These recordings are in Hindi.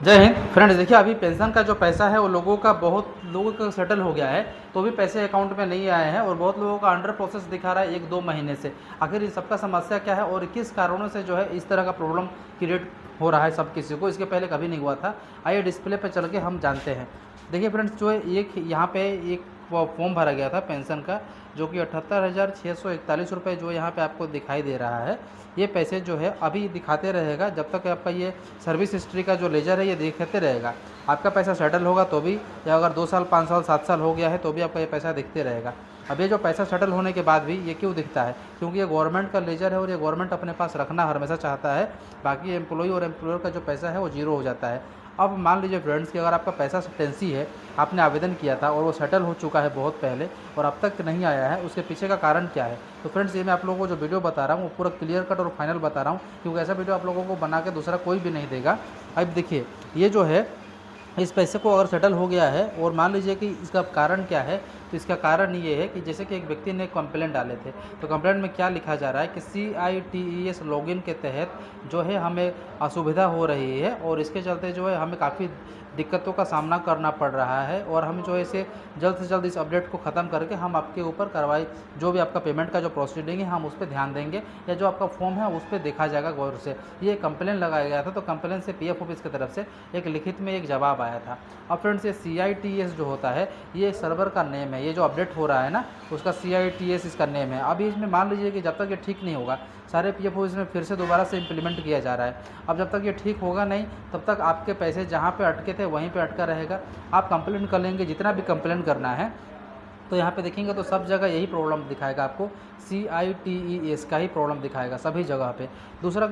जय हिंद फ्रेंड्स। देखिए, अभी पेंशन का जो पैसा है वो बहुत लोगों का सेटल हो गया है, तो भी पैसे अकाउंट में नहीं आए हैं और बहुत लोगों का अंडर प्रोसेस दिखा रहा है 1-2 महीने से। आखिर इस सबका समस्या क्या है और किस कारणों से जो है इस तरह का प्रॉब्लम क्रिएट हो रहा है सब किसी को? इसके पहले कभी नहीं हुआ था। आइए डिस्प्ले पर चल के हम जानते हैं। देखिए फ्रेंड्स, जो है एक यहाँ पे एक फॉर्म भरा गया था पेंशन का, जो कि 78,641 रुपये जो यहाँ पे आपको दिखाई दे रहा है। ये पैसे जो है अभी दिखाते रहेगा जब तक आपका ये सर्विस हिस्ट्री का जो लेजर है ये दिखाते रहेगा। आपका पैसा सेटल होगा तो भी, या अगर 2 साल 5 साल 7 साल हो गया है तो भी आपका ये पैसा दिखते रहेगा। अब ये जो पैसा सेटल होने के बाद भी ये क्यों दिखता है? क्योंकि ये गवर्नमेंट का लेजर है और ये गवर्नमेंट अपने पास रखना हमेशा चाहता है। बाकी एम्प्लॉई और एम्प्लॉयर का जो पैसा है वो जीरो हो जाता है। अब मान लीजिए फ्रेंड्स कि अगर आपका पैसा टेंसी है, आपने आवेदन किया था और वो सेटल हो चुका है बहुत पहले और अब तक नहीं आया है, उसके पीछे का कारण क्या है? तो फ्रेंड्स, ये मैं आप लोगों को जो वीडियो बता रहा हूँ वो पूरा क्लियर कट और फाइनल बता रहा हूँ, क्योंकि ऐसा वीडियो आप लोगों को बना के दूसरा कोई भी नहीं देगा। अब देखिए, ये जो है इस पैसे को अगर सेटल हो गया है और मान लीजिए कि इसका कारण क्या है, तो इसका कारण ये है कि जैसे कि एक व्यक्ति ने कंप्लेंट डाले थे, तो कंप्लेंट में क्या लिखा जा रहा है कि CITES लॉगिन के तहत जो है हमें असुविधा हो रही है और इसके चलते जो है हमें काफ़ी दिक्कतों का सामना करना पड़ रहा है और हम जो है इसे जल्द से जल्द इस अपडेट को ख़त्म करके हम आपके ऊपर कार्रवाई, जो भी आपका पेमेंट का जो प्रोसीडिंग है हम उस पर ध्यान देंगे, या जो आपका फॉर्म है उस पर देखा जाएगा गौर से। ये कंप्लेन लगाया गया था, तो कंप्लेन से PF ऑफिस की तरफ से एक लिखित में एक जवाब आया था। अब फ्रेंड्स, ये CITES जो होता है ये सर्वर का नेम है, ये जो अपडेट हो रहा है ना उसका CITES इसका नेम है। अभी इसमें मान लीजिए कि जब तक ये ठीक नहीं होगा, सारे PF ऑफिस में फिर से दोबारा से इम्प्लीमेंट किया जा रहा है। अब जब तक ये ठीक होगा नहीं तब तक आपके पैसे जहाँ पे अटके थे वहीं पे अटका रहेगा। आप कंप्लेंट कर लेंगे जितना भी कंप्लेंट करना है, तो यहाँ पे देखेंगे तो सब जगह यही प्रॉब्लम दिखाएगा आपको, CITES का ही प्रॉब्लम दिखाएगा सभी जगह पे। दूसरा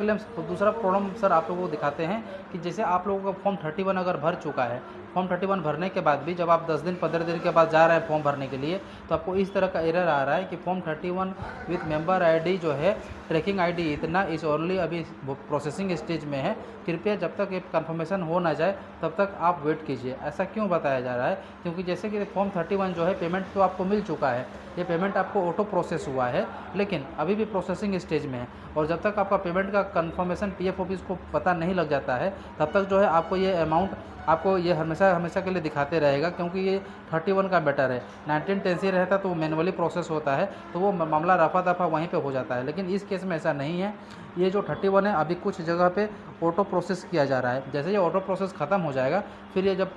प्रॉब्लम सर आप लोगों को दिखाते हैं कि जैसे आप लोगों का फॉर्म 31 अगर भर चुका है, फॉर्म 31 भरने के बाद भी जब आप 10 दिन 15 दिन के बाद जा रहे हैं फॉर्म भरने के लिए, तो आपको इस तरह का एरर आ रहा है कि फॉर्म 31 विथ मेंबर ID जो है ट्रैकिंग ID इतना इस ओनली अभी प्रोसेसिंग स्टेज में है। कृपया जब तक ये कन्फर्मेशन हो ना जाए तब तक आप वेट कीजिए। ऐसा क्यों बताया जा रहा है? क्योंकि जैसे कि फॉर्म 31 जो है पेमेंट तो आपको मिल चुका है, ये पेमेंट आपको ऑटो प्रोसेस हुआ है, लेकिन अभी भी प्रोसेसिंग स्टेज में है और जब तक आपका पेमेंट का कन्फर्मेशन PF ऑफिस को पता नहीं लग जाता है तब तक जो है आपको ये अमाउंट आपको ये हमेशा के लिए दिखाते रहेगा, क्योंकि ये 31 का मैटर है। 19 टेंसी रहता तो मैनुअली प्रोसेस होता है तो वो मामला रफा दफा वहीं पे हो जाता है, लेकिन इस केस में ऐसा नहीं है। ये जो 31 है अभी कुछ जगह पे ऑटो प्रोसेस किया जा रहा है। जैसे ये ऑटो प्रोसेस ख़त्म हो जाएगा फिर ये जब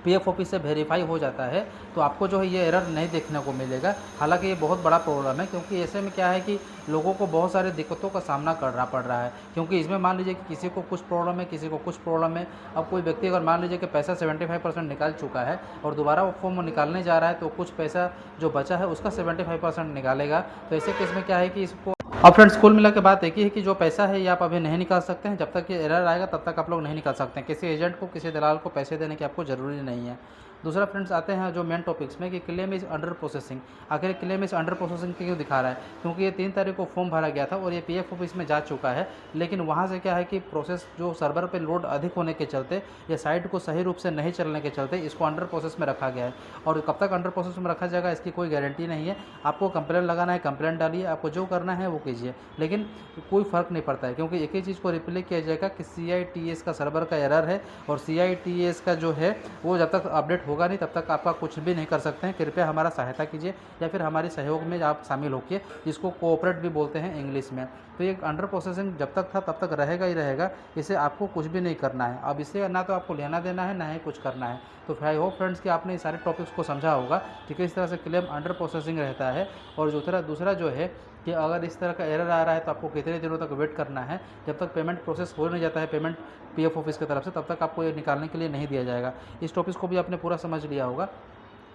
PF ऑफिस से वेरीफाई हो जाता है तो आपको जो है ये एरर नहीं देखने को मिलेगा। हालांकि ये बहुत बड़ा प्रॉब्लम है, क्योंकि ऐसे में क्या है कि लोगों को बहुत सारी दिक्कतों का सामना करना पड़ रहा है। क्योंकि इसमें मान लीजिए कि किसी को कुछ प्रॉब्लम है, किसी को कुछ प्रॉब्लम है। अब कोई व्यक्ति अगर मान लीजिए कि पैसा 75% निकाल चुका है और दोबारा वो फॉर्म निकालने जा रहा है, तो कुछ पैसा जो बचा है उसका 75% निकालेगा। तो ऐसे केस में क्या है कि इसको अब फ्रेंड्स, कुल मिला के बात एक ही है कि जो पैसा है ये आप अभी नहीं निकाल सकते हैं। जब तक ये एरर आएगा तब तक आप लोग नहीं निकाल सकते हैं। किसी एजेंट को, किसी दलाल को पैसे देने की आपको ज़रूरी नहीं है। दूसरा फ्रेंड्स, आते हैं जो मेन टॉपिक्स में कि क्लेम इज़ अंडर प्रोसेसिंग। आखिर क्लेम इज़ अंडर प्रोसेसिंग क्यों दिखा रहा है? क्योंकि ये 3 तारीख को फॉर्म भरा गया था और ये PF ऑफिस में जा चुका है, लेकिन वहाँ से क्या है कि प्रोसेस जो सर्वर पे लोड अधिक होने के चलते या साइट को सही रूप से नहीं चलने के चलते इसको अंडर प्रोसेस में रखा गया है। और कब तक अंडर प्रोसेस में रखा जाएगा इसकी कोई गारंटी नहीं है। आपको कंप्लेंट लगाना है, कंप्लेंट डालिए, आपको जो करना है वो कीजिए, लेकिन कोई फ़र्क नहीं पड़ता है, क्योंकि एक ही चीज़ को रिप्ले किया जाएगा कि CITES का सर्वर का एरर है और CITES का जो है वो जब तक अपडेट होगा नहीं तब तक आपका कुछ भी नहीं कर सकते हैं। कृपया हमारा सहायता कीजिए या फिर हमारे सहयोग में आप शामिल होकर, जिसको कोऑपरेट भी बोलते हैं इंग्लिश में। तो ये अंडर प्रोसेसिंग जब तक था तब तक रहेगा ही रहेगा, इसे आपको कुछ भी नहीं करना है। अब इससे ना तो आपको लेना देना है, ना ही कुछ करना है। तो आई होप फ्रेंड्स कि आपने इस सारे टॉपिक्स को समझा होगा कि किस तरह से क्लेम अंडर प्रोसेसिंग रहता है। और दूसरा जो है कि अगर इस तरह का एरर आ रहा है तो आपको कितने दिनों तक वेट करना है। जब तक पेमेंट प्रोसेस हो नहीं जाता है पेमेंट PF ऑफिस की तरफ से, तब तक आपको ये निकालने के लिए नहीं दिया जाएगा। इस टॉपिक्स को भी आपने पूरा समझ लिया होगा।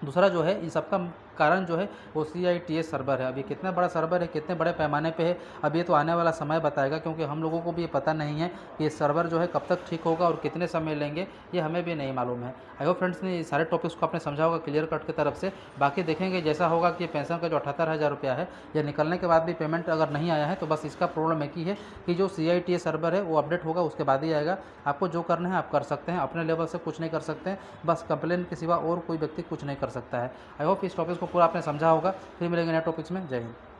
दूसरा जो है, इन सबका कारण जो है वो CITES सर्वर है। अभी कितना बड़ा सर्वर है, कितने बड़े पैमाने पे है, अब ये तो आने वाला समय बताएगा, क्योंकि हम लोगों को भी ये पता नहीं है कि ये सर्वर जो है कब तक ठीक होगा और कितने समय लेंगे, ये हमें भी नहीं मालूम है। आई होप फ्रेंड्स ने ये सारे टॉपिक्स को आपने समझा होगा क्लियर कट की तरफ से। बाकी देखेंगे जैसा होगा कि पेंशन का जो 78,000 रुपया है या निकलने के बाद भी पेमेंट अगर नहीं आया है तो बस इसका प्रॉब्लम एक ही है कि जो CITES सर्वर है वो अपडेट होगा, उसके बाद ही आएगा। आपको जो करना है आप कर सकते हैं, अपने लेवल से कुछ नहीं कर सकते हैं, बस कंप्लेन के सिवा और कोई व्यक्ति कुछ नहीं कर सकता है। आई होप इस टॉपिक को पूरा आपने समझा होगा। फिर मिलेंगे नए टॉपिक्स में। जय हिंद।